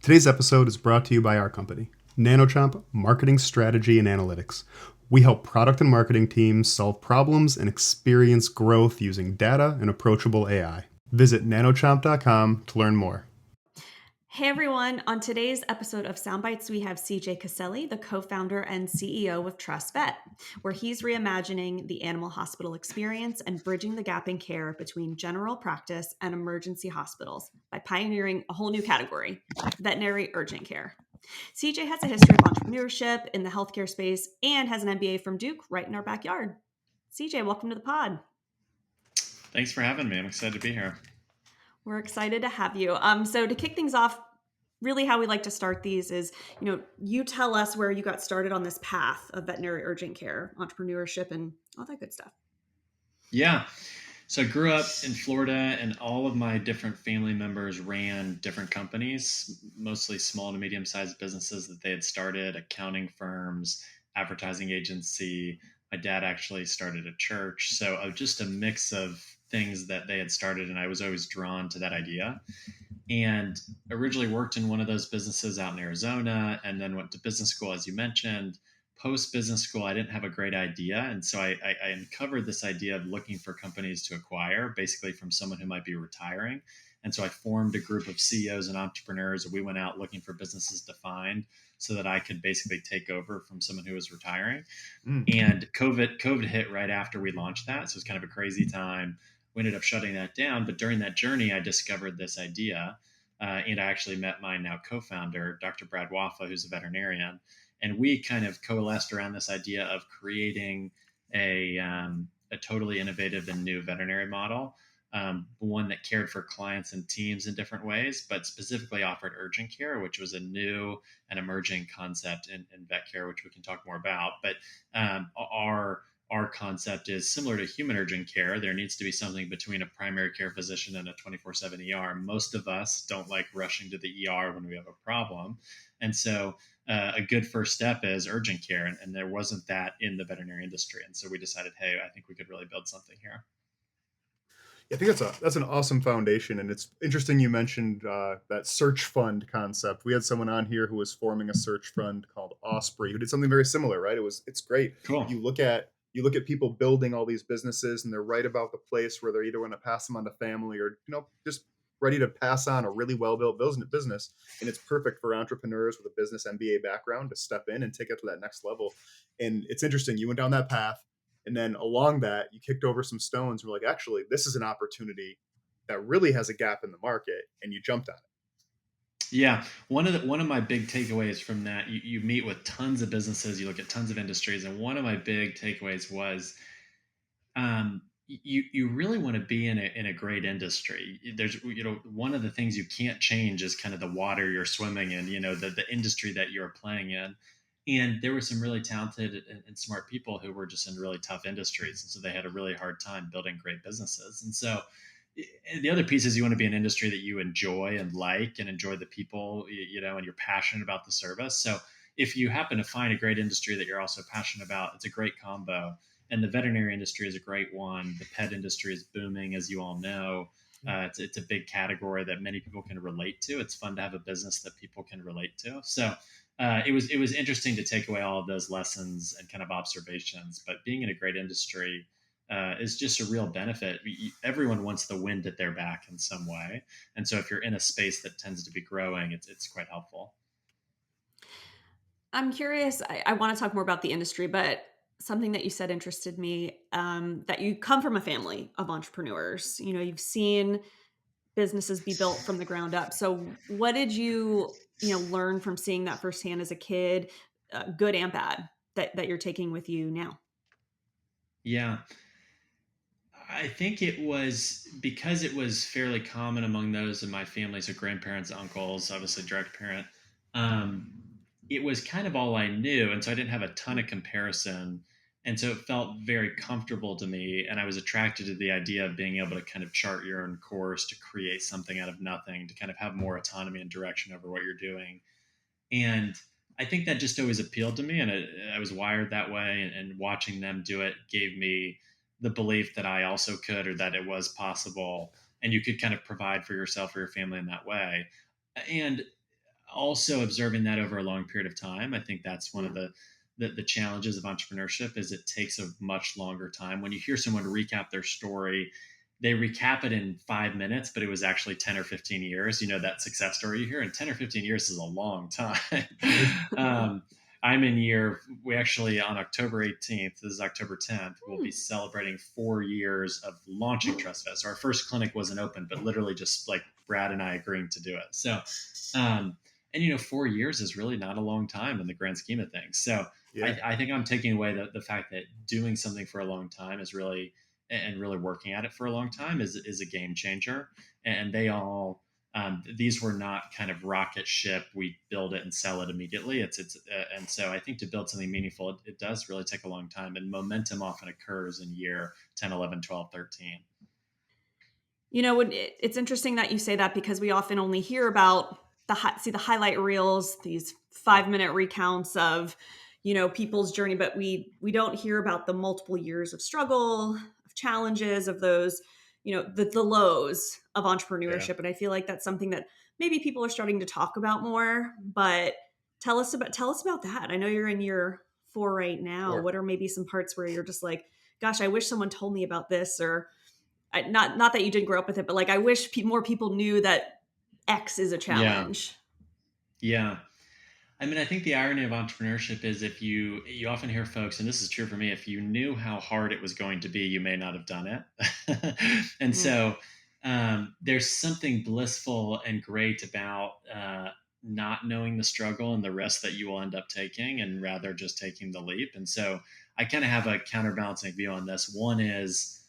Today's episode is brought to you by our company, NanoChomp Marketing Strategy and Analytics. We help product and marketing teams solve problems and experience growth using data and approachable AI. Visit nanochomp.com to learn more. Hey everyone, on today's episode of Soundbites, we have CJ Casselli, the co-founder and CEO of Truss Vet, where he's reimagining the animal hospital experience and bridging the gap in care between general practice and emergency hospitals by pioneering a whole new category, veterinary urgent care. CJ has a history of entrepreneurship in the healthcare space and has an MBA from Duke right in our backyard. CJ, welcome to the pod. Thanks for having me. I'm excited to be here. We're excited to have you. So to kick things off, really how we like to start these is, you tell us where you got started on this path of veterinary urgent care, entrepreneurship, and all that good stuff. Yeah. So I grew up in Florida, and all of my different family members ran different companies, mostly small to medium sized businesses that they had started, accounting firms, advertising agency. My dad actually started a church. So just a mix of things that they had started, and I was always drawn to that idea. And originally worked in one of those businesses out in Arizona, and then went to business school, as you mentioned. Post business school, I didn't have a great idea. And so I uncovered this idea of looking for companies to acquire, basically from someone who might be retiring. And so I formed a group of CEOs and entrepreneurs. We went out looking for businesses to find so that I could basically take over from someone who was retiring. And COVID hit right after we launched that. So it was kind of a crazy time. We ended up shutting that down. But during that journey, I discovered this idea. And I actually met my now co-founder, Dr. Brad Waffa, who's a veterinarian. And we kind of coalesced around this idea of creating a totally innovative and new veterinary model, one that cared for clients and teams in different ways, but specifically offered urgent care, which was a new and emerging concept in vet care, which we can talk more about. But our concept is similar to human urgent care. There needs to be something between a primary care physician and a 24/7 ER. Most of us don't like rushing to the ER when we have a problem. And so a good first step is urgent care. And there wasn't that in the veterinary industry. And so we decided, hey, I think we could really build something here. I think that's an awesome foundation, and it's interesting you mentioned that search fund concept. We had someone on here who was forming a search fund called Osprey, who did something very similar, right? It's great. Cool. You look at people building all these businesses, and they're right about the place where they're either going to pass them on to family or just ready to pass on a really well built business, and it's perfect for entrepreneurs with a business MBA background to step in and take it to that next level. And it's interesting, you went down that path. And then along that, you kicked over some stones. And we're like, actually, this is an opportunity that really has a gap in the market, and you jumped on it. Yeah, one of my big takeaways from that, you meet with tons of businesses, you look at tons of industries, and one of my big takeaways was, you really want to be in a great industry. There's one of the things you can't change is kind of the water you're swimming in, the industry that you're playing in. And there were some really talented and smart people who were just in really tough industries, and so they had a really hard time building great businesses. And so the other piece is you want to be in an industry that you enjoy and like and enjoy the people, and you're passionate about the service. So if you happen to find a great industry that you're also passionate about, it's a great combo. And the veterinary industry is a great one. The pet industry is booming, as you all know. It's a big category that many people can relate to. It's fun to have a business that people can relate to. So it was interesting to take away all of those lessons and kind of observations. But being in a great industry is just a real benefit. Everyone wants the wind at their back in some way, and so if you're in a space that tends to be growing, it's quite helpful. I'm curious, I want to talk more about the industry, but something that you said interested me, that you come from a family of entrepreneurs. You've seen businesses be built from the ground up. So what did you learn from seeing that firsthand as a kid, good and bad, that you're taking with you now? Yeah, I think it was because it was fairly common among those in my family, so grandparents, uncles, obviously direct parent. Um, it was kind of all I knew, and so I didn't have a ton of comparison, and so it felt very comfortable to me, and I was attracted to the idea of being able to kind of chart your own course, to create something out of nothing, to kind of have more autonomy and direction over what you're doing. And I think that just always appealed to me, and I was wired that way. And watching them do it gave me the belief that I also could, or that it was possible, and you could kind of provide for yourself or your family in that way. And Also observing that over a long period of time. I think that's one of the challenges of entrepreneurship is it takes a much longer time. When you hear someone recap their story, they recap it in 5 minutes, but it was actually 10 or 15 years. That success story you hear in 10 or 15 years is a long time. um, I'm in we actually, on October 18th, this is October 10th, we'll be celebrating 4 years of launching Truss Vet. So our first clinic wasn't open, but literally just like Brad and I agreeing to do it. So, um, and 4 years is really not a long time in the grand scheme of things. So Yeah. I think I'm taking away the fact that doing something for a long time is really, and really working at it for a long time is a game changer. And they all, these were not kind of rocket ship. We build it and sell it immediately. And so I think to build something meaningful, it does really take a long time, and momentum often occurs in year 10, 11, 12, 13. It's interesting that you say that because we often only hear about see the highlight reels, these 5-minute recounts of, people's journey, but we don't hear about the multiple years of struggle, of challenges, of those, the lows of Yeah. entrepreneurship. And I feel like that's something that maybe people are starting to talk about more. But tell us about that. I know you're in year 4 right now. Or What are maybe some parts where you're just like, gosh, I wish someone told me about this, or not that you didn't grow up with it, but like I wish more people knew that X is a Yeah. challenge. Yeah. I mean, I think the irony of entrepreneurship is if you often hear folks, and this is true for me, if you knew how hard it was going to be, you may not have done it. And Mm, so there's something blissful and great about not knowing the struggle and the risk that you will end up taking, and rather just taking the leap. And so I kind of have a counterbalancing view on this. One is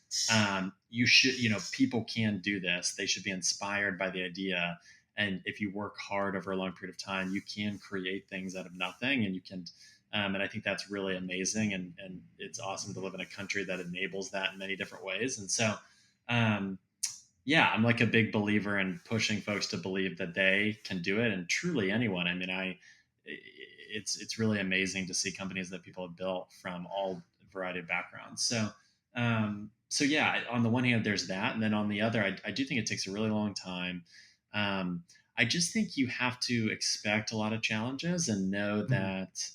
people can do this. They should be inspired by the idea, and if you work hard over a long period of time, you can create things out of nothing, and you can. And I think that's really amazing, and it's awesome to live in a country that enables that in many different ways. And so, um, yeah, I'm like a big believer in pushing folks to believe that they can do it, and truly anyone. I mean, it's really amazing to see companies that people have built from all variety of backgrounds. So yeah, on the one hand, there's that, and then on the other, I do think it takes a really long time. I just think you have to expect a lot of challenges and know Mhm. that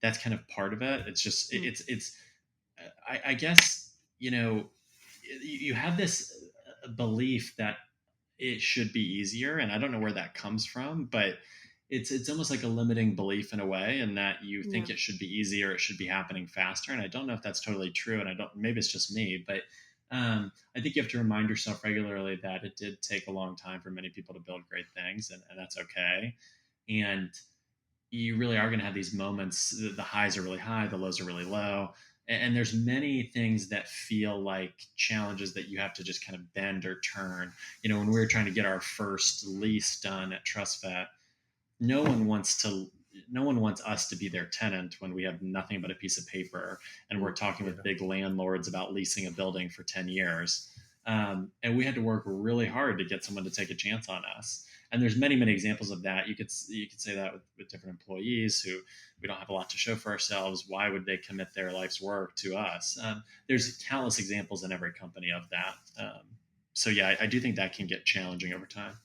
that's kind of part of it. It's just mm, it's I guess you have this belief that it should be easier, and I don't know where that comes from, but it's almost like a limiting belief in a way, and that you yeah. think it should be easier, it should be happening faster. And I don't know if that's totally true, and I don't, maybe it's just me, but I think you have to remind yourself regularly that it did take a long time for many people to build great things, and that's okay. And you really are going to have these moments. The highs are really high, the lows are really low, and there's many things that feel like challenges that you have to just kind of bend or turn. When we were trying to get our first lease done at Truss Vet, no one wants to no one wants us to be their tenant when we have nothing but a piece of paper, and we're Mm, talking with Yeah. big landlords about leasing a building for 10 years. And we had to work really hard to get someone to take a chance on us. And there's many examples of that. You could say that with different employees who, we don't have a lot to show for ourselves. Why would they commit their life's work to us? There's countless examples in every company of that. So yeah, I do think that can get challenging over time.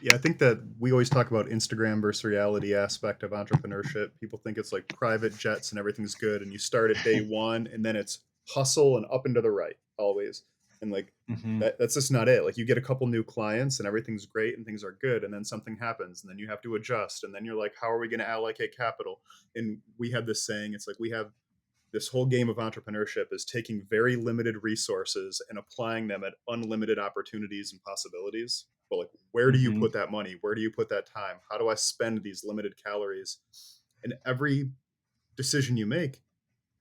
Yeah, I think that we always talk about Instagram versus reality aspect of entrepreneurship. People think it's like private jets and everything's good, and you start at day one, and then it's hustle and up and to the right always. And like Hmm. that's just not it. Like you get a couple new clients, and everything's great, and things are good, and then something happens, and then you have to adjust, and then you're like, how are we going to allocate capital? And we have this saying, it's like we have this whole game of entrepreneurship is taking very limited resources and applying them at unlimited opportunities and possibilities. But like, where do you Hmm. put that money? Where do you put that time? How do I spend these limited calories? And every decision you make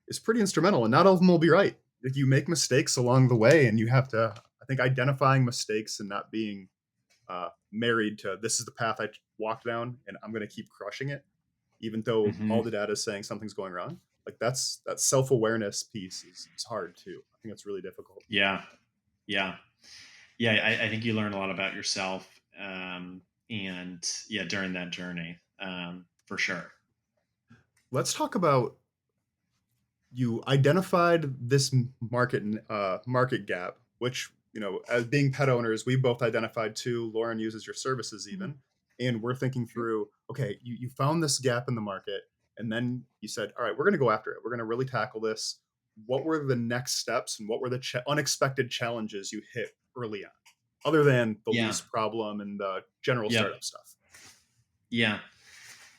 is pretty instrumental, and not all of them will be right. Like you make mistakes along the way, and you have to, I think, identifying mistakes and not being married to this is the path I walked down, and I'm going to keep crushing it even though Hmm. all the data is saying something's going wrong. Like that self-awareness piece is hard too. I think it's really difficult. Yeah. Yeah. Yeah. I think you learn a lot about yourself. And yeah, during that journey, for sure. Let's talk about, you identified this market gap, which, as being pet owners, we both identified too. Lauren uses your services mhm. even. and we're thinking through, okay, you found this gap in the market, and then you said, all right, we're going to go after it. We're going to really tackle this. What were the next steps, and what were the unexpected challenges you hit early on, other than the Yeah. lease problem and the general Yep. startup stuff? Yeah.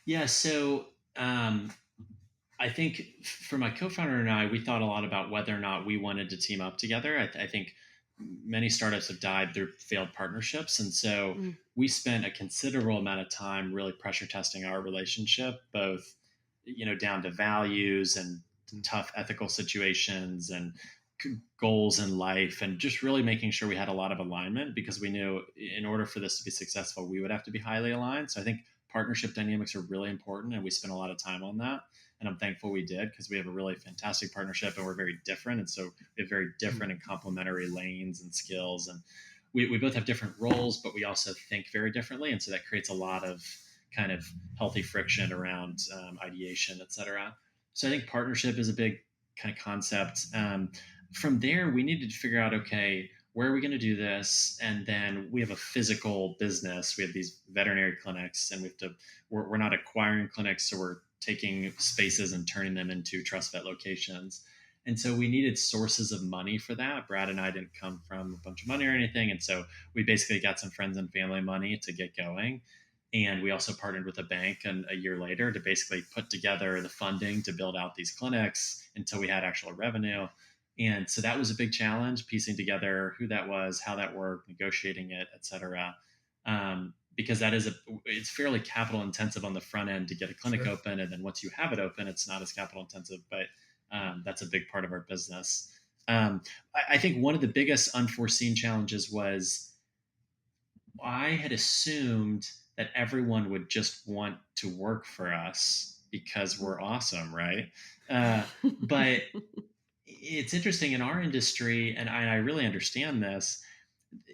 Yeah. So I think for my co-founder and I, we thought a lot about whether or not we wanted to team up together. I think many startups have died through failed partnerships, and so Mm. we spent a considerable amount of time really pressure testing our relationship, both down to values and tough ethical situations and goals in life, and just really making sure we had a lot of alignment, because we knew in order for this to be successful, we would have to be highly aligned. So I think partnership dynamics are really important, and we spent a lot of time on that. And I'm thankful we did, because we have a really fantastic partnership and we're very different. And so we have very different and complementary lanes and skills. And we both have different roles, but we also think very differently. And so that creates a lot of kind of healthy friction around ideation, et cetera. So I think partnership is a big kind of concept. From there, we needed to figure out, okay, where are we going to do this? And then we have a physical business. We have these veterinary clinics, and we're not acquiring clinics. So we're taking spaces and turning them into Truss Vet locations. And so we needed sources of money for that. Brad and I didn't come from a bunch of money or anything. And so we basically got some friends and family money to get going. And we also partnered with a bank and a year later to basically put together the funding to build out these clinics until we had actual revenue. And so that was a big challenge, piecing together who that was, how that worked, negotiating it, et cetera. Because it's fairly capital intensive on the front end to get a clinic open. And then once you have it open, it's not as capital intensive, but that's a big part of our business. I think one of the biggest unforeseen challenges was I had assumed that everyone would just want to work for us because we're awesome, right? But it's interesting in our industry, and I really understand this.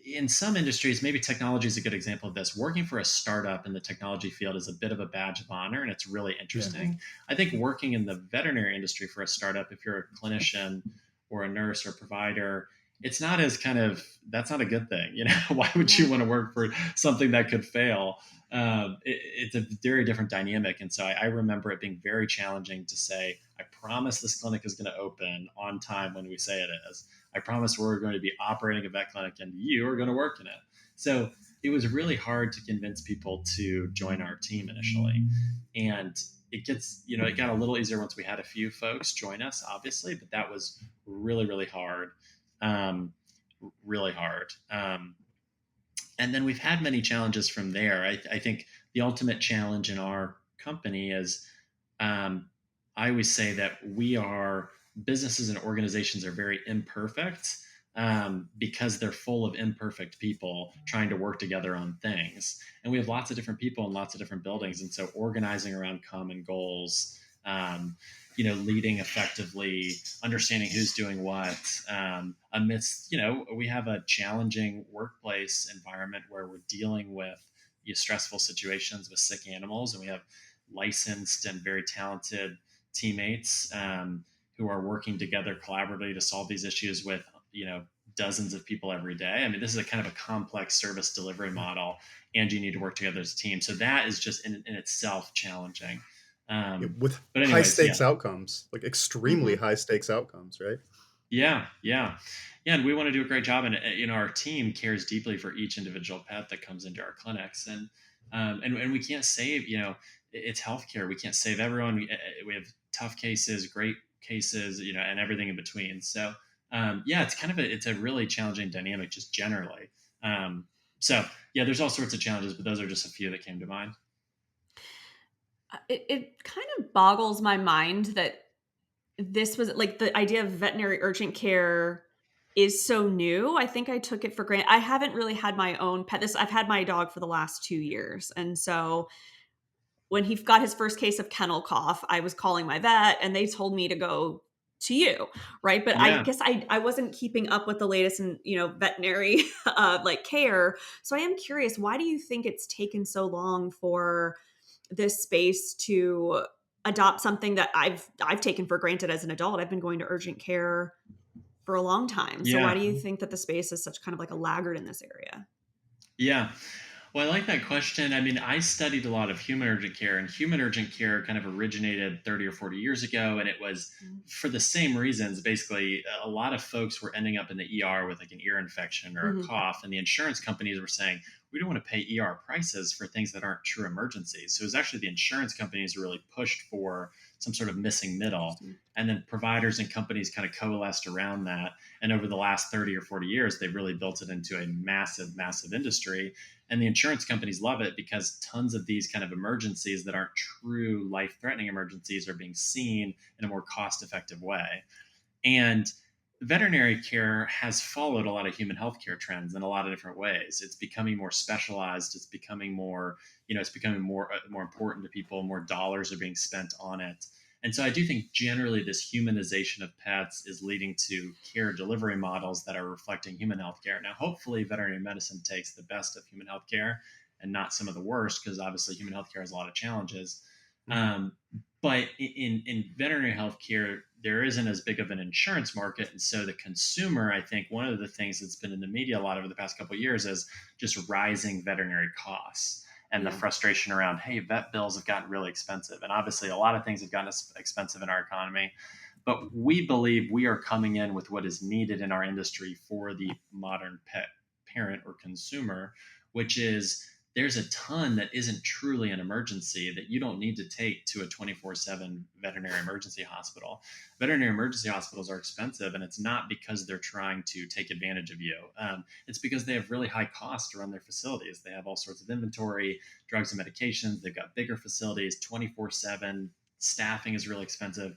In some industries, maybe technology is a good example of this. Working for a startup in the technology field is a bit of a badge of honor, and it's really interesting. I think working in the veterinary industry for a startup, if you're a clinician or a nurse or provider, it's not as that's not a good thing. Why would you want to work for something that could fail? It's a very different dynamic. And so I remember it being very challenging to say, I promise this clinic is going to open on time when we say it is. I promise we're going to be operating a vet clinic and you are going to work in it. So it was really hard to convince people to join our team initially. And it got a little easier once we had a few folks join us, obviously, but that was really, really hard. Really hard. And then we've had many challenges from there. I think the ultimate challenge in our company is, I always say that businesses and organizations are very imperfect, because they're full of imperfect people trying to work together on things. And we have lots of different people in lots of different buildings. And so organizing around common goals, leading effectively, understanding who's doing what, amidst, we have a challenging workplace environment where we're dealing with stressful situations with sick animals, and we have licensed and very talented teammates who are working together collaboratively to solve these issues with, dozens of people every day. I mean, this is a kind of a complex service delivery model, and you need to work together as a team. So that is just in itself challenging. With But anyways, high stakes outcomes, like extremely high stakes outcomes, right? Yeah. And we want to do a great job. And our team cares deeply for each individual pet that comes into our clinics. And we can't save, it's healthcare. We can't save everyone. We have tough cases, great cases, and everything in between. So it's a really challenging dynamic just generally. There's all sorts of challenges, but those are just a few that came to mind. It kind of boggles my mind that this was like the idea of veterinary urgent care is so new. I think I took it for granted. I haven't really had my own pet. I've had my dog for the last 2 years. And so when he got his first case of kennel cough, I was calling my vet and they told me to go to you, right? But I guess I wasn't keeping up with the latest in, veterinary care. So I am curious, why do you think it's taken so long for this space to adopt something that I've taken for granted as an adult? I've been going to urgent care for a long time. So why do you think that the space is such kind of like a laggard in this area? Yeah. Well, I like that question. I mean, I studied a lot of human urgent care, and human urgent care kind of originated 30 or 40 years ago. And it was Mm. for the same reasons. Basically, a lot of folks were ending up in the ER with like an ear infection or a Mhm. cough, and the insurance companies were saying, we don't want to pay ER prices for things that aren't true emergencies. So it was actually the insurance companies who really pushed for some sort of missing middle. Interesting. And then providers and companies kind of coalesced around that. And over the last 30 or 40 years, they've really built it into a massive, massive industry, and the insurance companies love it because tons of these kind of emergencies that aren't true life threatening emergencies are being seen in a more cost effective way. And veterinary care has followed a lot of human healthcare trends in a lot of different ways. It's becoming more specialized. It's becoming more, it's becoming more important to people. More dollars are being spent on it. And so I do think generally this humanization of pets is leading to care delivery models that are reflecting human healthcare. Now, hopefully, veterinary medicine takes the best of human healthcare and not some of the worst, because obviously human healthcare has a lot of challenges. Mhm. Um, but in veterinary healthcare, there isn't as big of an insurance market, and so the consumer, I think, one of the things that's been in the media a lot over the past couple of years is just rising veterinary costs and the Yeah. frustration around, hey, vet bills have gotten really expensive, and obviously a lot of things have gotten expensive in our economy. But we believe we are coming in with what is needed in our industry for the modern pet parent or consumer, which is there's a ton that isn't truly an emergency that you don't need to take to a 24/7 veterinary emergency hospital. Veterinary emergency hospitals are expensive, and it's not because they're trying to take advantage of you. It's because they have really high costs to run their facilities. They have all sorts of inventory, drugs and medications. They've got bigger facilities, 24/7. Staffing is really expensive.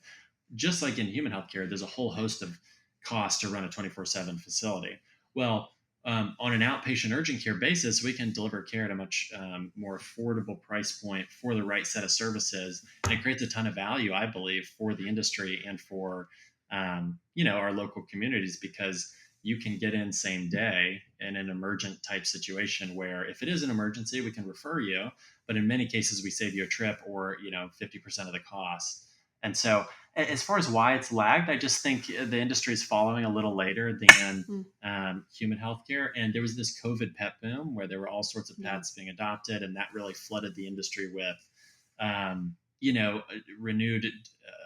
Just like in human healthcare, there's a whole host of costs to run a 24/7 facility. Well, on an outpatient urgent care basis, we can deliver care at a much more affordable price point for the right set of services, and it creates a ton of value, I believe, for the industry and for our local communities, because you can get in same day in an emergent type situation where if it is an emergency, we can refer you, but in many cases we save you a trip or 50% of the cost. And so, as far as why it's lagged, I just think the industry is following a little later than Mm. human healthcare. And there was this COVID pet boom where there were all sorts of Yeah. pets being adopted, and that really flooded the industry with, um, you know, renewed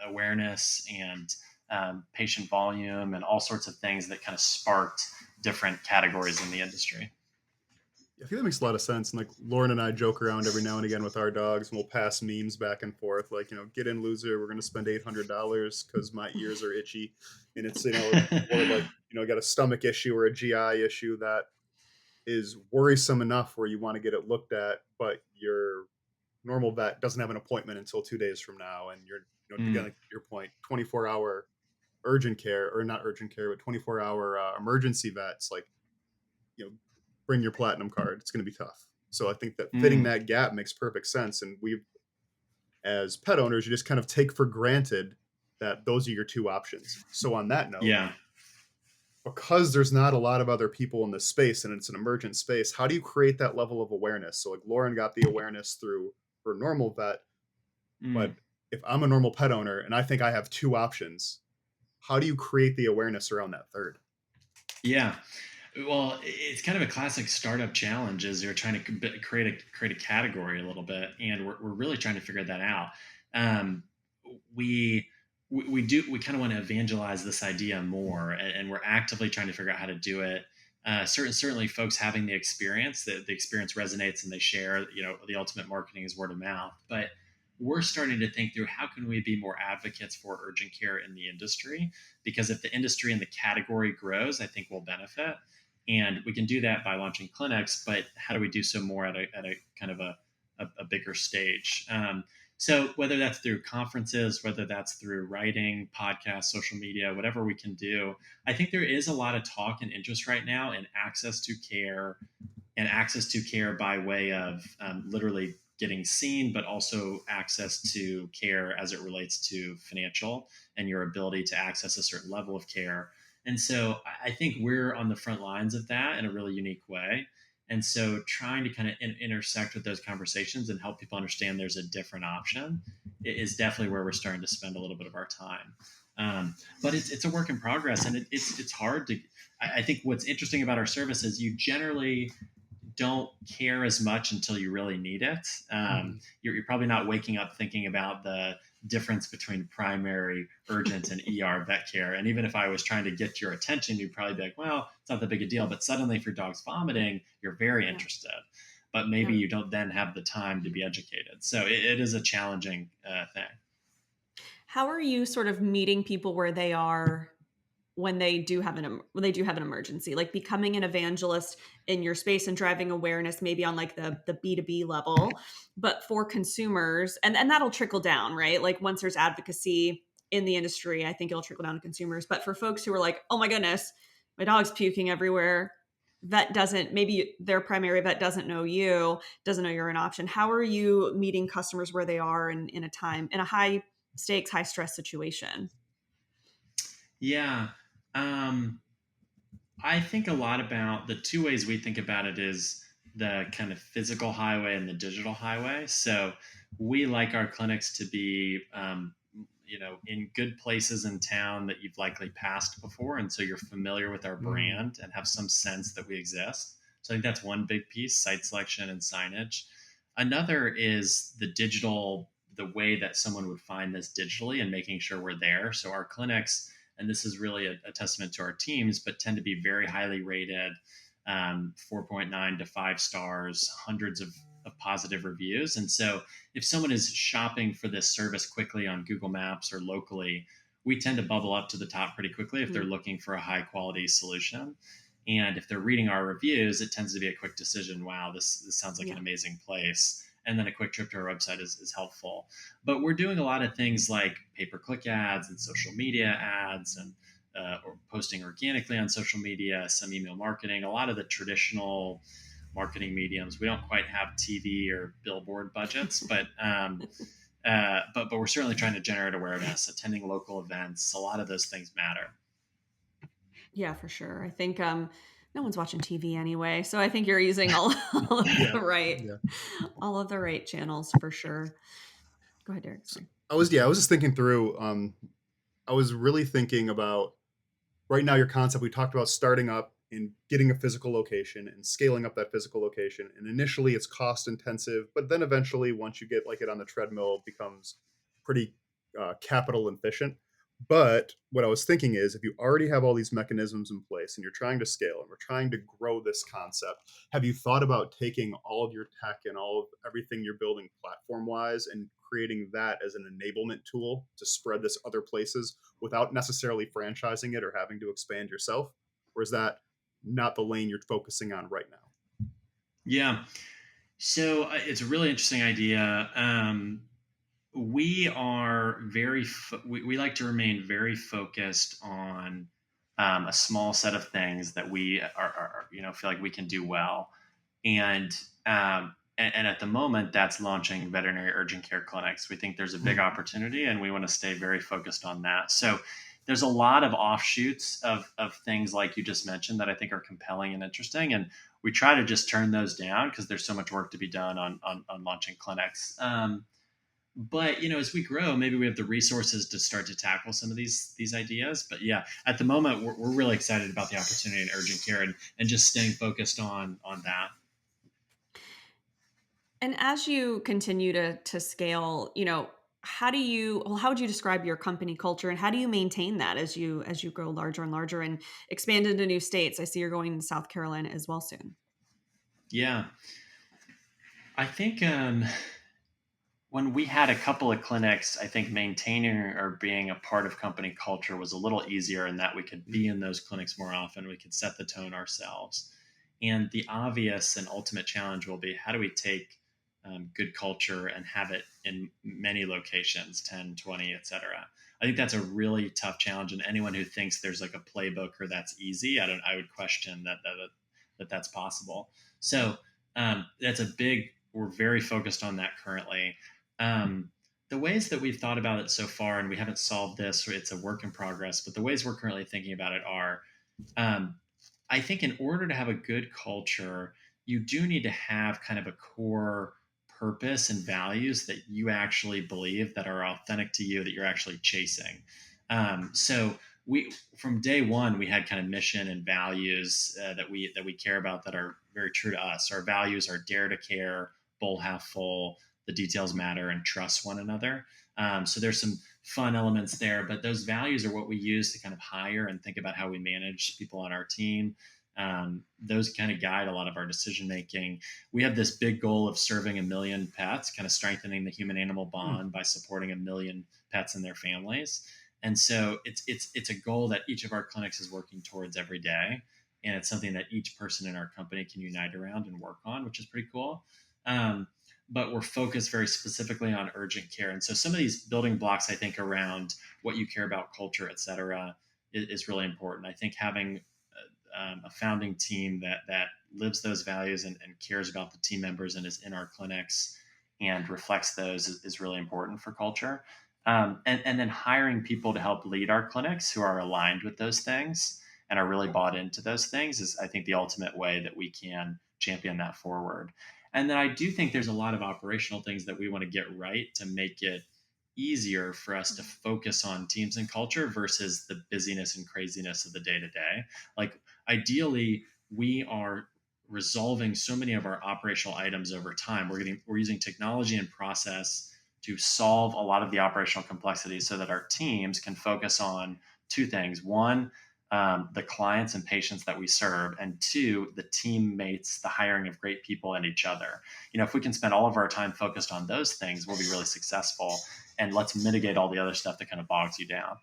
awareness and patient volume and all sorts of things that kind of sparked different categories in the industry. I think that makes a lot of sense. And like Lauren and I joke around every now and again with our dogs, and we'll pass memes back and forth, like get in, loser. We're going to spend $800 because my ears are itchy, and it's or like got a stomach issue or a GI issue that is worrisome enough where you want to get it looked at, but your normal vet doesn't have an appointment until 2 days from now, and you're again, Mm, like your point, 24-hour urgent care, or not urgent care, but 24-hour emergency vets, like you know bring your platinum card. It's going to be tough. So I think that fitting mm, that gap makes perfect sense. And we, as pet owners, you just kind of take for granted that those are your two options. So on that note, yeah. because there's not a lot of other people in this space and it's an emergent space, how do you create that level of awareness? So like Lauren got the awareness through her normal vet, but Mm, if I'm a normal pet owner and I think I have two options, how do you create the awareness around that third? yeah. Well, it's kind of a classic startup challenge. Is you're trying to create a category a little bit, and we're really trying to figure that out. Um, we we kind of want to evangelize this idea more, and we're actively trying to figure out how to do it. Certainly, folks having the experience resonates, and they share. The ultimate marketing is word of mouth, but we're starting to think through how can we be more advocates for urgent care in the industry, because if the industry and the category grows, I think we'll benefit, and we can do that by launching clinics. But how do we do so more at a kind of a bigger stage? So whether that's through conferences, whether that's through writing, podcasts, social media, whatever we can do, I think there is a lot of talk and interest right now in access to care, and access to care by way of literally getting seen, but also access to care as it relates to financial and your ability to access a certain level of care. And so I think we're on the front lines of that in a really unique way. And so trying to kind of intersect with those conversations and help people understand there's a different option is definitely where we're starting to spend a little bit of our time. But it's a work in progress, and it's hard to. I think what's interesting about our service is you generally don't care as much until you really need it. You're probably not waking up thinking about the difference between primary, urgent, and ER vet care. And even if I was trying to get your attention, you'd probably be like, well, it's not that big a deal. But suddenly, if your dog's vomiting, you're very Yeah. interested. But maybe Yeah. you don't then have the time to be educated. So it is a challenging thing. How are you sort of meeting people where they are when they do have when they do have an emergency, like becoming an evangelist in your space and driving awareness maybe on like the B2B level, but for consumers, and that'll trickle down, right? Like once there's advocacy in the industry, I think it'll trickle down to consumers. But for folks who are like, oh my goodness, my dog's puking everywhere, vet doesn't, maybe their primary vet doesn't know you, doesn't know you're an option. How are you meeting customers where they are in a time, in a high stakes, high stress situation? Yeah. Um, I think a lot about the two ways we think about it is the kind of physical highway and the digital highway. So we like our clinics to be, in good places in town that you've likely passed before. And so you're familiar with our Mm. brand and have some sense that we exist. So I think that's one big piece, site selection and signage. Another is the digital, the way that someone would find this digitally and making sure we're there. So our clinics, and this is really a testament to our teams, but tend to be very highly rated, 4.9 to 5 stars, hundreds of positive reviews. And so if someone is shopping for this service quickly on Google Maps or locally, we tend to bubble up to the top pretty quickly if they're Mm, looking for a high quality solution. And if they're reading our reviews, it tends to be a quick decision. Wow, this sounds like an yeah. amazing place. And then a quick trip to our website is helpful. But we're doing a lot of things like pay-per-click ads and social media ads and or posting organically on social media, some email marketing, a lot of the traditional marketing mediums. We don't quite have TV or billboard budgets, but we're certainly trying to generate awareness, attending local events. A lot of those things matter. Yeah, for sure. I think no one's watching TV anyway, so I think you're using all of Yeah. the right Yeah. all of the right channels for sure. Go ahead, Derek. So Sorry. I was just thinking through. I was really thinking about right now your concept. We talked about starting up and getting a physical location and scaling up that physical location. And initially, it's cost intensive, but then eventually, once you get like it on the treadmill, it becomes pretty capital efficient. But what I was thinking is, if you already have all these mechanisms in place and you're trying to scale and we're trying to grow this concept, have you thought about taking all of your tech and all of everything you're building platform wise and creating that as an enablement tool to spread this other places without necessarily franchising it or having to expand yourself? Or is that not the lane you're focusing on right now? Yeah. So it's a really interesting idea. We are we like to remain very focused on a small set of things that we feel like we can do well, and and at the moment that's launching veterinary urgent care clinics. We think there's a big opportunity, and we want to stay very focused on that. So there's a lot of offshoots of things like you just mentioned that I think are compelling and interesting, and we try to just turn those down because there's so much work to be done on launching clinics. But as we grow, maybe we have the resources to start to tackle some of these ideas. But yeah, at the moment we're really excited about the opportunity in urgent care, and just staying focused on that. And as you continue to scale, how would you describe your company culture and how do you maintain that as you grow larger and larger and expand into new states? I see you're going to South Carolina as well soon. Yeah, I think when we had a couple of clinics, I think maintaining or being a part of company culture was a little easier in that we could be in those clinics more often. We could set the tone ourselves. And the obvious and ultimate challenge will be, how do we take good culture and have it in many locations, 10, 20, etc. I think that's a really tough challenge. And anyone who thinks there's like a playbook or that's easy, I would question that's possible. So that's a big, we're very focused on that currently. Um, the ways that we've thought about it so far, and we haven't solved this, it's a work in progress, but the ways we're currently thinking about it are, um, I think in order to have a good culture, you do need to have kind of a core purpose and values that you actually believe, that are authentic to you, that you're actually chasing. So we from day one we had kind of mission and values that we care about that are very true to us. Our values are dare to care, bowl half full, the details matter, and trust one another. So there's some fun elements there, but those values are what we use to kind of hire and think about how we manage people on our team. Those kind of guide a lot of our decision making. We have this big goal of serving 1 million pets, kind of strengthening the human animal Hmm. bond by supporting 1 million pets and their families. And so it's a goal that each of our clinics is working towards every day, and it's something that each person in our company can unite around and work on, which is pretty cool. Um, but we're focused very specifically on urgent care, and so some of these building blocks, I think, around what you care about, culture, et cetera, is really important. I think having a founding team that lives those values and cares about the team members and is in our clinics and reflects those is really important for culture. And then hiring people to help lead our clinics who are aligned with those things and are really bought into those things is, I think, the ultimate way that we can champion that forward. And then I do think there's a lot of operational things that we want to get right to make it easier for us to focus on teams and culture versus the busyness and craziness of the day to day. Like, ideally, we are resolving so many of our operational items over time. We're using technology and process to solve a lot of the operational complexities so that our teams can focus on two things: one, the clients and patients that we serve, and two, the teammates, the hiring of great people and each other. If we can spend all of our time focused on those things, we'll be really successful. And let's mitigate all the other stuff that kind of bogs you down.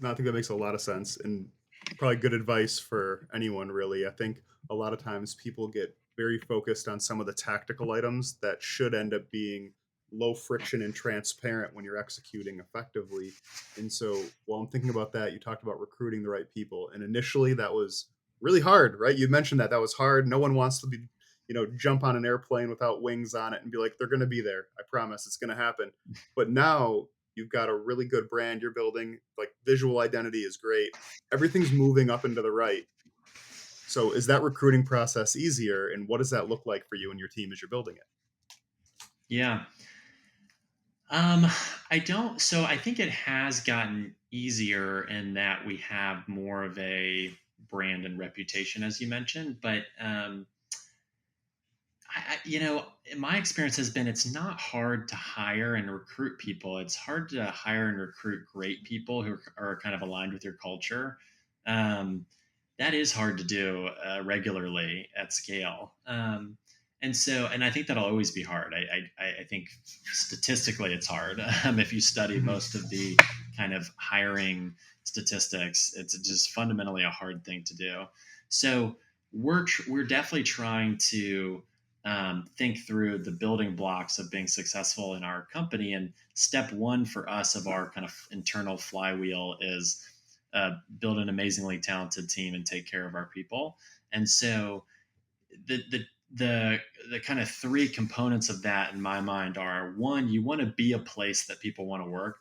No, I think that makes a lot of sense and probably good advice for anyone, really. I think a lot of times people get very focused on some of the tactical items that should end up being low friction and transparent when you're executing effectively. And so while I'm thinking about that, you talked about recruiting the right people. And initially that was really hard, right? You mentioned that was hard. No one wants to be, jump on an airplane without wings on it and be like, they're going to be there. I promise it's going to happen. But now you've got a really good brand you're building, like visual identity is great, everything's moving up and to the right. So is that recruiting process easier, and what does that look like for you and your team as you're building it? Yeah. Um, I don't. So I think it has gotten easier in that we have more of a brand and reputation, as you mentioned. But my experience has been it's not hard to hire and recruit people. It's hard to hire and recruit great people who are kind of aligned with your culture. Um, that is hard to do regularly at scale. And I think that'll always be hard. I think statistically it's hard. If you study Mhm. most of the kind of hiring statistics, it's just fundamentally a hard thing to do. So we're definitely trying to think through the building blocks of being successful in our company. And step one for us of our kind of internal flywheel is build an amazingly talented team and take care of our people. And so the the the the kind of three components of that in my mind are: one, you want to be a place that people want to work.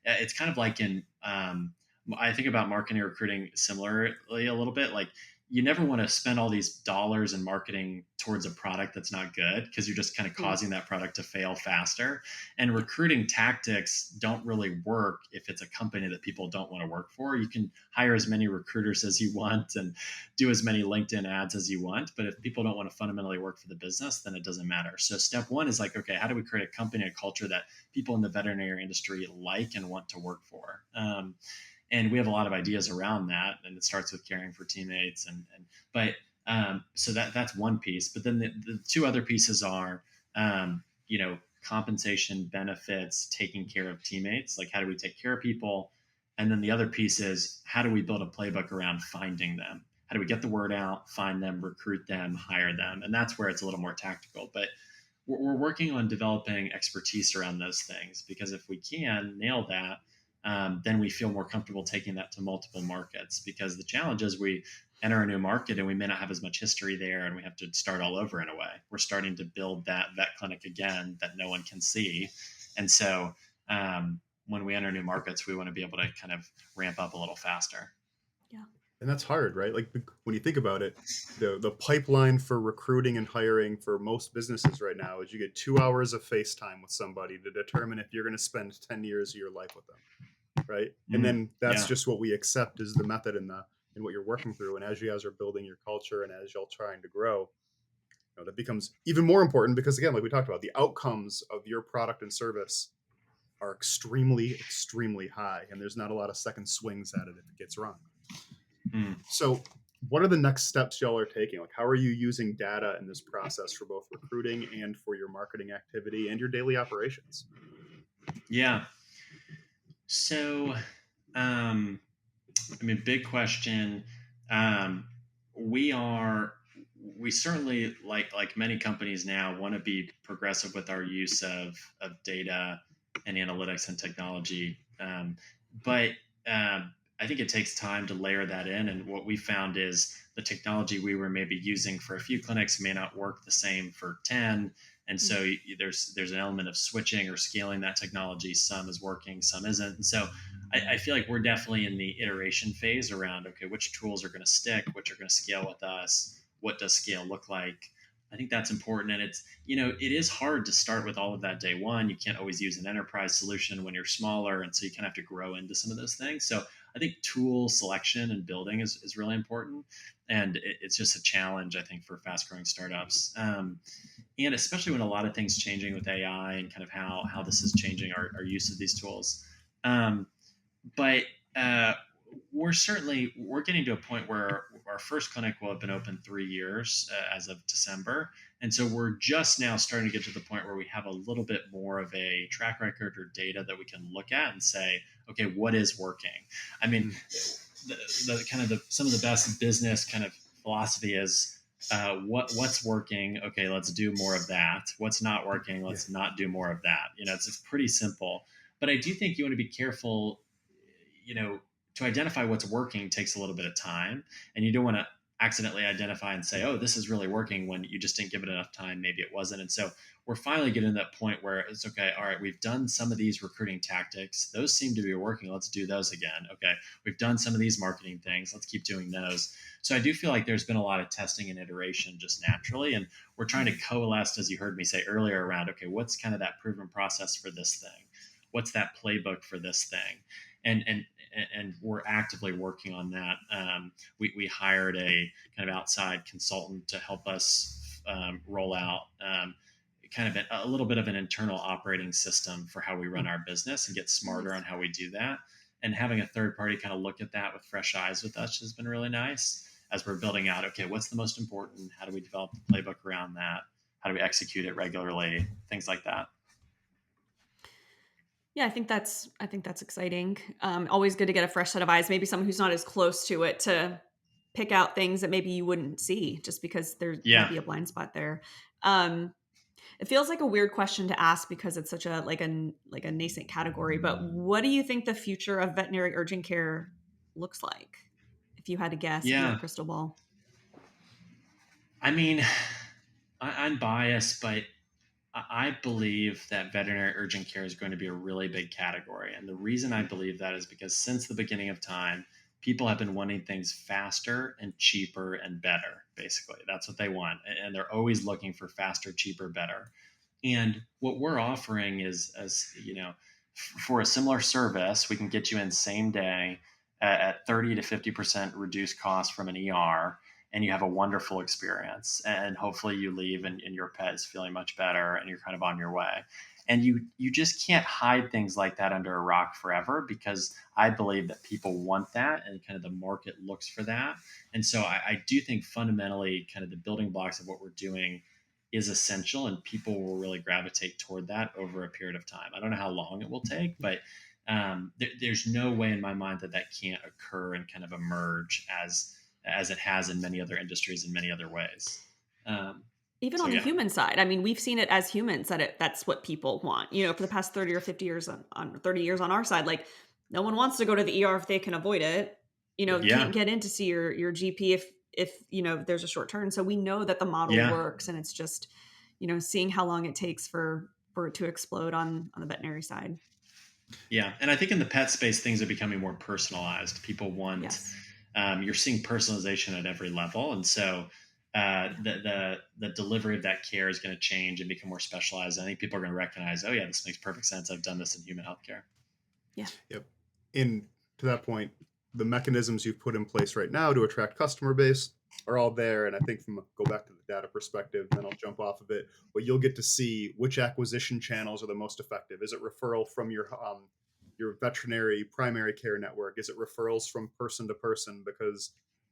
It's kind of like in I think about marketing and recruiting similarly a little bit. Like, you never want to spend all these dollars in marketing towards a product that's not good, because you're just kind of Mm, causing that product to fail faster. And yeah. recruiting tactics don't really work if it's a company that people don't want to work for. You can hire as many recruiters as you want and do as many LinkedIn ads as you want. But if people don't want to fundamentally work for the business, then it doesn't matter. So step one is like, okay, how do we create a company, a culture that people in the veterinary industry like and want to work for? And we have a lot of ideas around that, and it starts with caring for teammates. But so that's one piece. But then the two other pieces are, compensation, benefits, taking care of teammates. Like, how do we take care of people? And then the other piece is, how do we build a playbook around finding them? How do we get the word out, find them, recruit them, hire them? And that's where it's a little more tactical. But we're working on developing expertise around those things, because if we can nail that, then we feel more comfortable taking that to multiple markets. Because the challenge is, we enter a new market and we may not have as much history there, and we have to start all over in a way. We're starting to build that vet clinic again that no one can see. And so when we enter new markets, we want to be able to kind of ramp up a little faster. Yeah. And that's hard, right? Like when you think about it, the pipeline for recruiting and hiring for most businesses right now is you get 2 hours of FaceTime with somebody to determine if you're going to spend 10 years of your life with them, right? And then that's Yeah. just what we accept as the method and what you're working through. And as you guys are building your culture and as y'all trying to grow, that becomes even more important because, again, like we talked about, the outcomes of your product and service are extremely, extremely high, and there's not a lot of second swings at it if it gets wrong. So what are the next steps y'all are taking? Like, how are you using data in this process for both recruiting and for your marketing activity and your daily operations? Yeah. So, big question. Um, we are, we certainly, like many companies now, want to be progressive with our use of data and analytics and technology. But I think it takes time to layer that in. And what we found is the technology we were maybe using for a few clinics may not work the same for 10. And so there's an element of switching or scaling that technology. Some is working, some isn't. And so I feel like we're definitely in the iteration phase around, okay, which tools are going to stick, which are going to scale with us, what does scale look like? I think that's important. And it's, it is hard to start with all of that day one. You can't always use an enterprise solution when you're smaller. And so you kind of have to grow into some of those things. So I think tool selection and building is really important. And it's just a challenge, I think, for fast growing startups. And especially when a lot of things changing with AI and kind of how this is changing our use of these tools. But we're getting to a point where our first clinic will have been open 3 years as of December, and so we're just now starting to get to the point where we have a little bit more of a track record or data that we can look at and say, okay, what is working? I mean, the kind of some of the best business kind of philosophy is what's working. Okay, let's do more of that. What's not working? Let's not do more of that. It's pretty simple. But I do think you want to be careful. To identify what's working takes a little bit of time, and you don't want to accidentally identify and say, oh, this is really working, when you just didn't give it enough time. Maybe it wasn't. And so we're finally getting to that point where it's okay. All right, we've done some of these recruiting tactics. Those seem to be working. Let's do those again. Okay, we've done some of these marketing things. Let's keep doing those. So I do feel like there's been a lot of testing and iteration just naturally. And we're trying to coalesce, as you heard me say earlier, around, okay, what's kind of that proven process for this thing? What's that playbook for this thing? And we're actively working on that. We hired a kind of outside consultant to help us roll out kind of a little bit of an internal operating system for how we run our business and get smarter on how we do that. And having a third party kind of look at that with fresh eyes with us has been really nice as we're building out, okay, what's the most important? How do we develop the playbook around that? How do we execute it regularly? Things like that. Yeah, I think that's exciting. Always good to get a fresh set of eyes, maybe someone who's not as close to it, to pick out things that maybe you wouldn't see just because there might be a blind spot there. It feels like a weird question to ask because it's such a nascent category, but what do you think the future of veterinary urgent care looks like? If you had to guess, if you had a crystal ball. I mean, I'm biased, but I believe that veterinary urgent care is going to be a really big category. And the reason I believe that is because since the beginning of time, people have been wanting things faster and cheaper and better. Basically, that's what they want. And they're always looking for faster, cheaper, better. And what we're offering is, for a similar service, we can get you in same day at 30 to 50% reduced cost from an ER, and you have a wonderful experience. And hopefully you leave and your pet is feeling much better and you're kind of on your way. And you just can't hide things like that under a rock forever, because I believe that people want that and kind of the market looks for that. And so I do think fundamentally kind of the building blocks of what we're doing is essential, and people will really gravitate toward that over a period of time. I don't know how long it will take, but there's no way in my mind that can't occur and kind of emerge as it has in many other industries in many other ways. Even on the human side, I mean, we've seen it as humans that's what people want. For the past 30 or 50 years on 30 years on our side, like no one wants to go to the ER if they can avoid it. Can't get in to see your GP if there's a short turn. So we know that the model works, and it's just seeing how long it takes for it to explode on the veterinary side. Yeah, and I think in the pet space, things are becoming more personalized. People want you're seeing personalization at every level, and so the delivery of that care is going to change and become more specialized. I think people are going to recognize, oh yeah, this makes perfect sense. I've done this in human healthcare. Yeah. Yep. in to that point, the mechanisms you've put in place right now to attract customer base are all there. And I think from go back to the data perspective, and then I'll jump off of it, but you'll get to see which acquisition channels are the most effective. Is it referral from your veterinary primary care network? Is it referrals from person to person? Because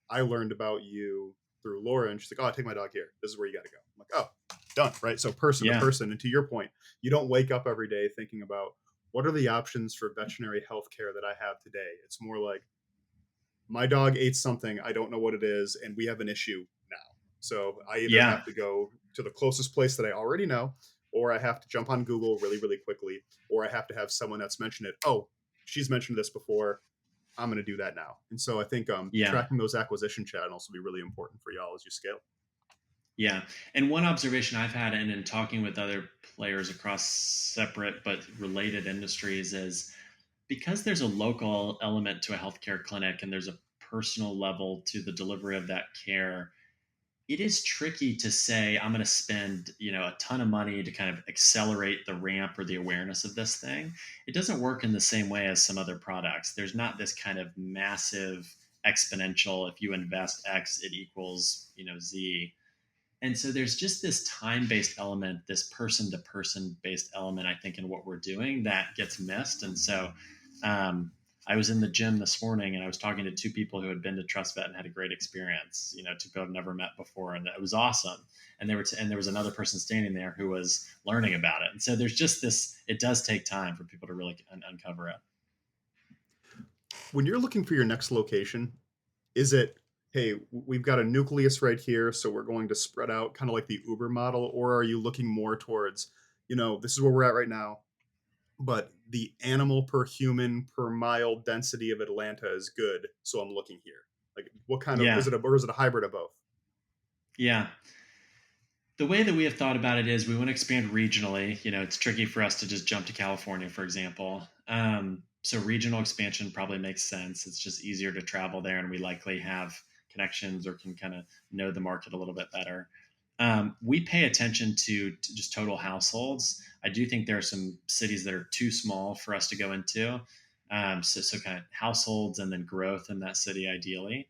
I learned about you through Laura, and she's like, "Oh, take my dog here. This is where you got to go." I'm like, "Oh, done." Right. So person to Yeah. person. And to your point, you don't wake up every day thinking about what are the options for veterinary healthcare that I have today. It's more like my dog ate something, I don't know what it is, and we have an issue now. So I either Yeah. have to go to the closest place that I already know, or I have to jump on Google really, really quickly, or I have to have someone that's mentioned it. Oh, she's mentioned this before. I'm going to do that now. And so I think Yeah. tracking those acquisition channels will be really important for y'all as you scale. Yeah. And one observation I've had, and in talking with other players across separate but related industries, is because there's a local element to a healthcare clinic and there's a personal level to the delivery of that care, it is tricky to say I'm going to spend a ton of money to kind of accelerate the ramp or the awareness of this thing. It doesn't work in the same way as some other products. There's not this kind of massive exponential, if you invest X it equals Z. And so there's just this time based element, this person to person based element, I think, in what we're doing that gets missed. And so um, I was in the gym this morning and I was talking to two people who had been to Truss Vet and had a great experience, two people I've never met before. And it was awesome. And and there was another person standing there who was learning about it. And so there's just this, it does take time for people to really uncover it. When you're looking for your next location, is it, hey, we've got a nucleus right here, so we're going to spread out kind of like the Uber model? Or are you looking more towards, this is where we're at right now, but the animal per human per mile density of Atlanta is good, so I'm looking here? Like, what kind of, Yeah. or is it a hybrid of both? Yeah. The way that we have thought about it is we want to expand regionally. It's tricky for us to just jump to California, for example. So regional expansion probably makes sense. It's just easier to travel there, and we likely have connections or can kind of know the market a little bit better. We pay attention to just total households. I do think there are some cities that are too small for us to go into. So kind of households and then growth in that city ideally.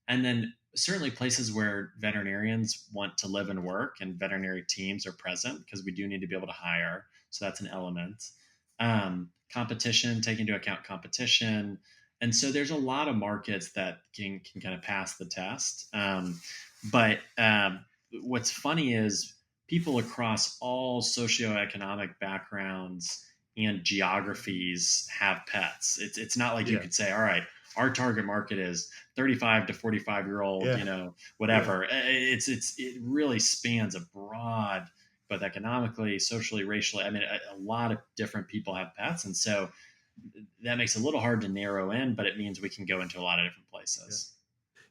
And then certainly places where veterinarians want to live and work and veterinary teams are present because we do need to be able to hire. So that's an element. Competition, take into account competition. And so there's a lot of markets that can kind of pass the test. But what's funny is people across all socioeconomic backgrounds and geographies have pets. It's not like you Yeah, could say, all right, our target market is 35 to 45-year-old, yeah, yeah, whatever. It really spans a broad, both economically, socially, racially. I mean, a lot of different people have pets, and so that makes it a little hard to narrow in, but it means we can go into a lot of different yeah. places.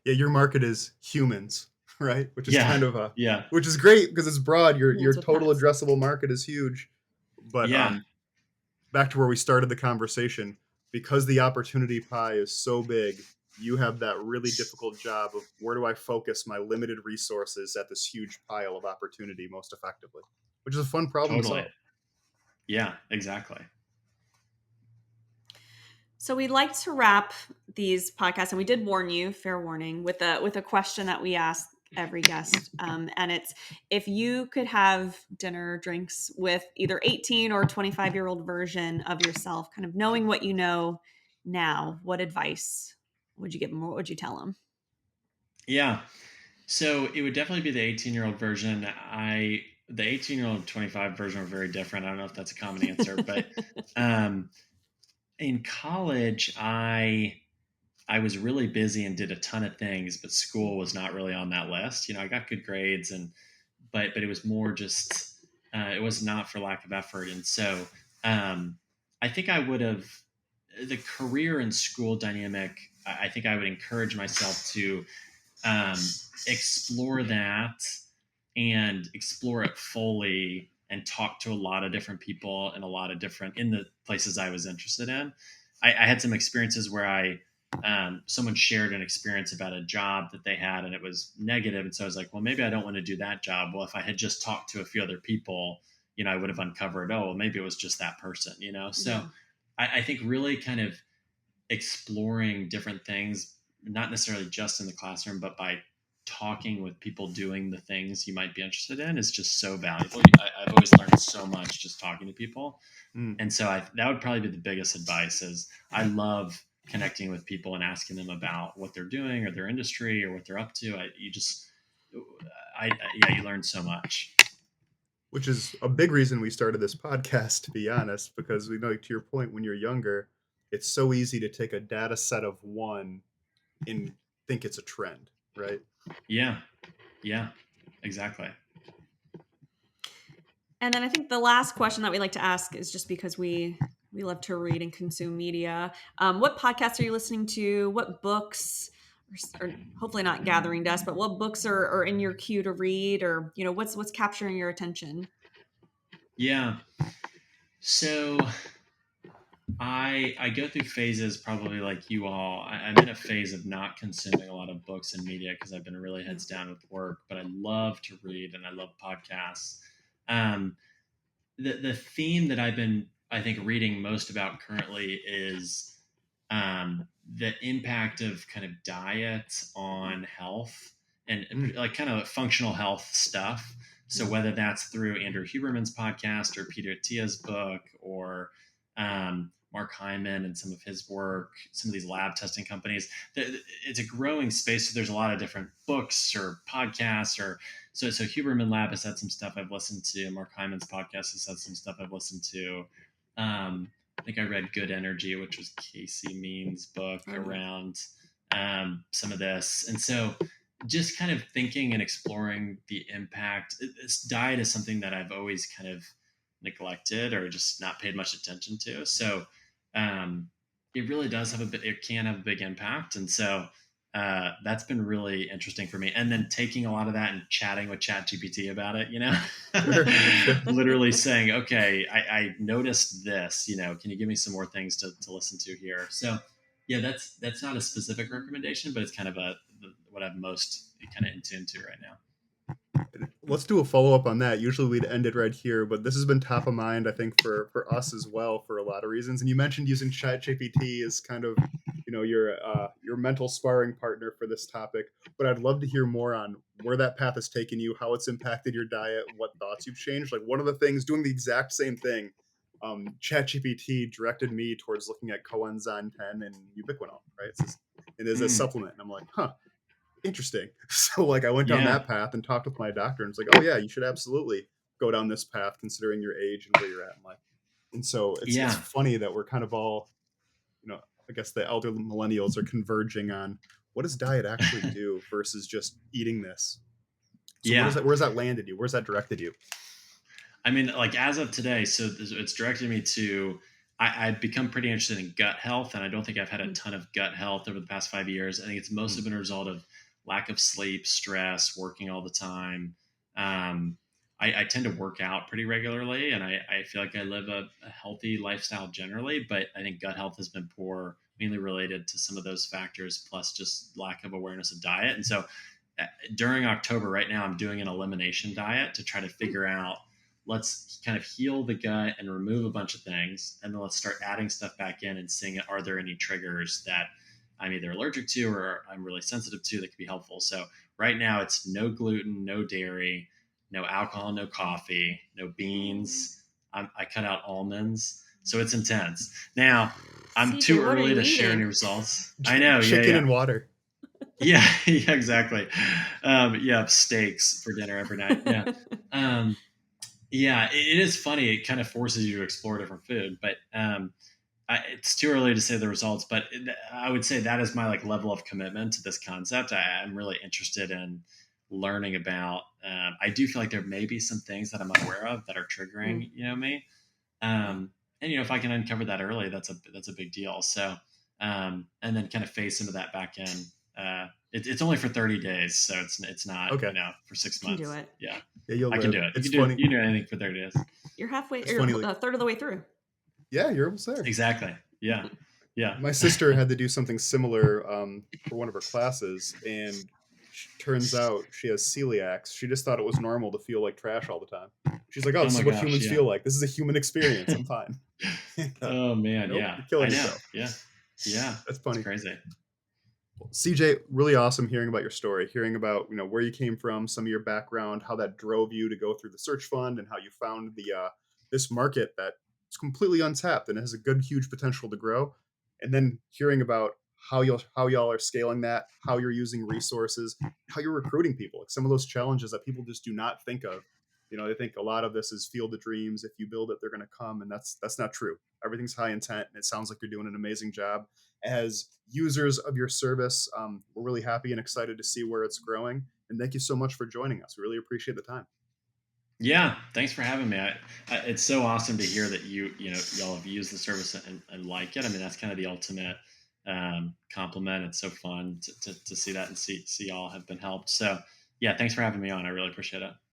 Yeah, your market is humans, right? Which is Yeah, kind of yeah, which is great because it's broad. Your Humans with total pets. addressable market is huge. But yeah, back to where we started the conversation, because the opportunity pie is so big, you have that really difficult job of where do I focus my limited resources at this huge pile of opportunity most effectively, which is a fun problem to totally. solve. Yeah, exactly. So we like to wrap these podcasts, and we did warn you, fair warning, with a question that we ask every guest, and it's if you could have dinner, drinks with either 18 or 25-year-old version of yourself, kind of knowing what you know now, what advice would you give them? What would you tell them? Yeah. So it would definitely be the 18-year-old version. The 18-year-old 25 version are very different. I don't know if that's a common answer, but um, in college, I was really busy and did a ton of things, but school was not really on that list. I got good grades, but it was more just it was not for lack of effort. And so um, I think I would have the career and school dynamic. I think I would encourage myself to um, explore that and explore it fully and talk to a lot of different people and a lot of different in the places I was interested in. I had some experiences where someone shared an experience about a job that they had and it was negative, and so I was like, well, maybe I don't want to do that job. Well, if I had just talked to a few other people, I would have uncovered, oh, well, maybe it was just that person. So Yeah. I think really kind of exploring different things, not necessarily just in the classroom, but by talking with people doing the things you might be interested in is just so valuable. I've always learned so much just talking to people. Mm. And so that would probably be the biggest advice is I love connecting with people and asking them about what they're doing or their industry or what they're up to. You learn so much. Which is a big reason we started this podcast, to be honest, because we know, to your point, when you're younger, it's so easy to take a data set of one and think it's a trend, right? Yeah. Yeah, exactly. And then I think the last question that we like to ask is just because we love to read and consume media. What podcasts are you listening to? What books, or hopefully not gathering dust, but what books are in your queue to read, or what's capturing your attention? Yeah. So I go through phases, probably like you all. I'm in a phase of not consuming a lot of books and media because I've been really heads down with work, but I love to read and I love podcasts. Um, the theme that I've been, I think, reading most about currently is the impact of kind of diet on health and like kind of functional health stuff. So whether that's through Andrew Huberman's podcast or Peter Attia's book or Mark Hyman and some of his work, some of these lab testing companies, it's a growing space. So there's a lot of different books or podcasts or so Huberman Lab has had some stuff I've listened to. Mark Hyman's podcast has had some stuff I've listened to. I think I read Good Energy, which was Casey Means' book around some of this. And so just kind of thinking and exploring the impact. This diet is something that I've always kind of neglected or just not paid much attention to. So it really does have it can have a big impact. And so that's been really interesting for me. And then taking a lot of that and chatting with ChatGPT about it, Sure. literally saying, okay, I noticed this, can you give me some more things to listen to here? So yeah, that's not a specific recommendation, but it's kind of what I'm most kind of in tune to right now. Let's do a follow-up on that. Usually we'd end it right here, but this has been top of mind, I think, for us as well for a lot of reasons. And you mentioned using ChatGPT as kind of, your mental sparring partner for this topic. But I'd love to hear more on where that path has taken you, how it's impacted your diet, what thoughts you've changed. Like one of the things, doing the exact same thing, ChatGPT directed me towards looking at coenzyme 10 and ubiquinol, right? And as a supplement. And I'm like, huh, interesting. So like I went down Yeah. that path and talked with my doctor and it's like, oh yeah, you should absolutely go down this path considering your age and where you're at in life. And so it's funny that we're kind of all, I guess the elder millennials are converging on what does diet actually do versus just eating this. So where's that landed you? Where's that directed you? I mean, like as of today, so it's directed me to, I've become pretty interested in gut health, and I don't think I've had a ton of gut health over the past 5 years. I think it's mostly been a result of lack of sleep, stress, working all the time. I tend to work out pretty regularly, and I feel like I live a healthy lifestyle generally, but I think gut health has been poor, mainly related to some of those factors, plus just lack of awareness of diet. And so during October right now, I'm doing an elimination diet to try to figure out, let's kind of heal the gut and remove a bunch of things. And then let's start adding stuff back in and seeing, are there any triggers that I'm either allergic to or I'm really sensitive to that could be helpful. So right now it's no gluten, no dairy, no alcohol, no coffee, no beans. I cut out almonds. So it's intense. Now, I'm CJ, too early to eating? Share any results. I know. Chicken and water. Yeah, exactly. Steaks for dinner every night. Yeah. It is funny. It kind of forces you to explore different food, but it's too early to say the results. But I would say that is my level of commitment to this concept. I'm really interested in learning about. I do feel like there may be some things that I'm unaware of that are triggering, me. And if I can uncover that early, that's a big deal. So, and then kind of phase some of that back in. It's only for 30 days, so it's not for 6 months. You can do it. Yeah, you'll I can do it. It's you funny. You can do anything for 30 days. You're halfway. You're a third of the way through. Yeah, you're almost there. Exactly. Yeah. My sister had to do something similar for one of her classes, and turns out she has celiacs. She just thought it was normal to feel like trash all the time. She's like, "Oh, this is what humans feel like. This is a human experience. I'm fine." Oh man, nope, yeah. you're killing I know. yourself. Yeah. Yeah, That's it's funny. crazy. CJ, really awesome hearing about your story, hearing about where you came from, some of your background, how that drove you to go through the search fund, and how you found the this market that is completely untapped and has a good, huge potential to grow. And then hearing about how y'all are scaling that, how you're using resources, how you're recruiting people, like some of those challenges that people just do not think of. They think a lot of this is field of dreams. If you build it, they're going to come, and that's not true. Everything's high intent, and it sounds like you're doing an amazing job as users of your service. We're really happy and excited to see where it's growing. And thank you so much for joining us. We really appreciate the time. Yeah, thanks for having me. It's so awesome to hear that y'all have used the service and like it. I mean, that's kind of the ultimate compliment. It's so fun to see that and see y'all have been helped. So yeah, thanks for having me on. I really appreciate it.